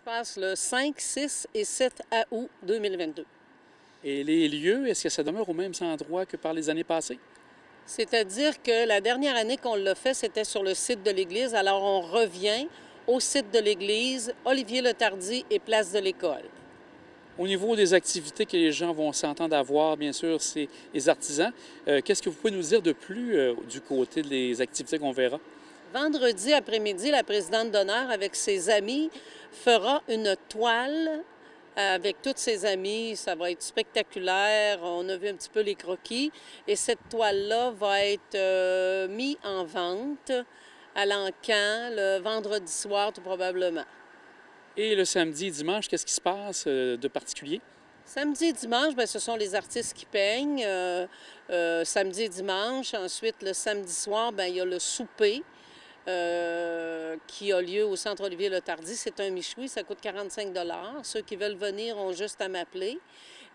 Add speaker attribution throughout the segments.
Speaker 1: se passe le 5, 6 et 7 août 2022.
Speaker 2: Et les lieux, est-ce que ça demeure au même endroit que par les années passées?
Speaker 1: C'est-à-dire que la dernière année qu'on l'a fait, c'était sur le site de l'église. Alors, on revient au site de l'église, Olivier Letardy et place de l'École.
Speaker 2: Au niveau des activités que les gens vont s'entendre avoir, bien sûr, c'est les artisans. Qu'est-ce que vous pouvez nous dire de plus du côté des activités qu'on verra?
Speaker 1: Vendredi après-midi, la présidente d'honneur, avec ses amis, fera une toile avec toutes ses amies. Ça va être spectaculaire. On a vu un petit peu les croquis. Et cette toile-là va être mise en vente à l'Encan le vendredi soir, tout probablement.
Speaker 2: Et le samedi et dimanche, qu'est-ce qui se passe de particulier?
Speaker 1: Samedi et dimanche, bien, ce sont les artistes qui peignent. Samedi et dimanche. Ensuite, le samedi soir, bien, il y a le souper. Qui a lieu au Centre Olivier Letardy. C'est un michoui, ça coûte 45 $. Ceux qui veulent venir ont juste à m'appeler.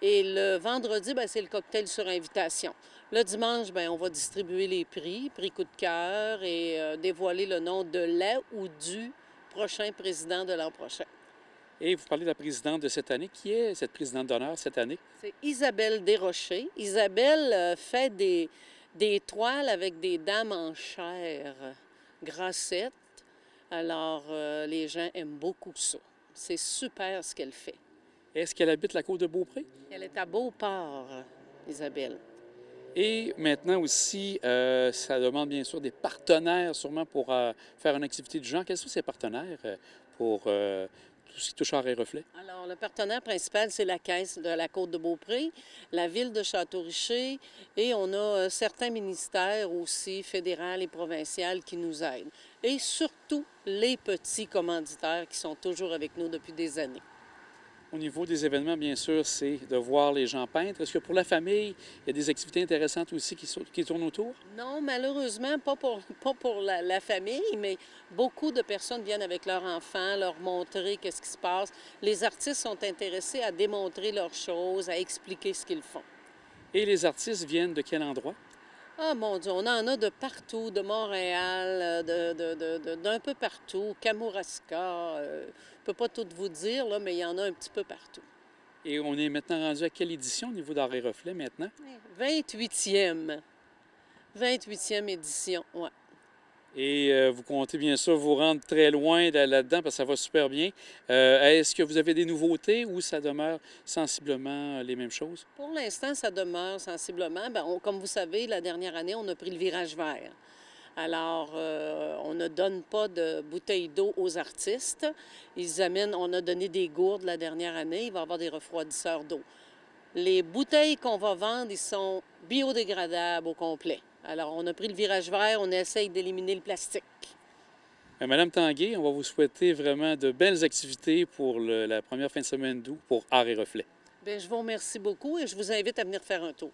Speaker 1: Et le vendredi, bien, c'est le cocktail sur invitation. Le dimanche, bien, on va distribuer les prix coup de cœur et dévoiler le nom de la ou du prochain président de l'an prochain.
Speaker 2: Et vous parlez de la présidente de cette année. Qui est cette présidente d'honneur cette année?
Speaker 1: C'est Isabelle Desrochers. Isabelle fait des toiles avec des dames en chair grassettes. Alors, les gens aiment beaucoup ça. C'est super ce qu'elle fait.
Speaker 2: Est-ce qu'elle habite la côte de Beaupré?
Speaker 1: Elle est à Beauport, Isabelle.
Speaker 2: Et maintenant aussi, ça demande bien sûr des partenaires sûrement pour faire une activité du genre. Quels sont ces partenaires pour tout ce qui touche art et reflet?
Speaker 1: Alors, le partenaire principal, c'est la Caisse de la Côte-de-Beaupré, la Ville de Château-Richer et on a certains ministères aussi, fédéral et provincial, qui nous aident. Et surtout, les petits commanditaires qui sont toujours avec nous depuis des années.
Speaker 2: Au niveau des événements, bien sûr, c'est de voir les gens peindre. Est-ce que pour la famille, il y a des activités intéressantes aussi qui tournent autour?
Speaker 1: Non, malheureusement, pas pour la famille, mais beaucoup de personnes viennent avec leurs enfants, leur montrer qu'est-ce qui se passe. Les artistes sont intéressés à démontrer leurs choses, à expliquer ce qu'ils font.
Speaker 2: Et les artistes viennent de quel endroit?
Speaker 1: Ah, mon Dieu, on en a de partout, de Montréal, d'un peu partout, Kamouraska. Je ne peux pas tout vous dire, là, mais il y en a un petit peu partout.
Speaker 2: Et on est maintenant rendu à quelle édition au niveau d'art et reflet maintenant?
Speaker 1: 28e. 28e édition, oui.
Speaker 2: Et vous comptez bien sûr vous rendre très loin là-dedans parce que ça va super bien. Est-ce que vous avez des nouveautés ou ça demeure sensiblement les mêmes choses?
Speaker 1: Pour l'instant, ça demeure sensiblement. Bien, comme vous savez, la dernière année, on a pris le virage vert. Alors, on ne donne pas de bouteilles d'eau aux artistes. On a donné des gourdes la dernière année. Il va y avoir des refroidisseurs d'eau. Les bouteilles qu'on va vendre, ils sont biodégradables au complet. Alors, on a pris le virage vert, on essaye d'éliminer le plastique.
Speaker 2: Madame Tanguay, on va vous souhaiter vraiment de belles activités pour la première fin de semaine d'août pour Art et Reflet.
Speaker 1: Bien, je vous remercie beaucoup et je vous invite à venir faire un tour.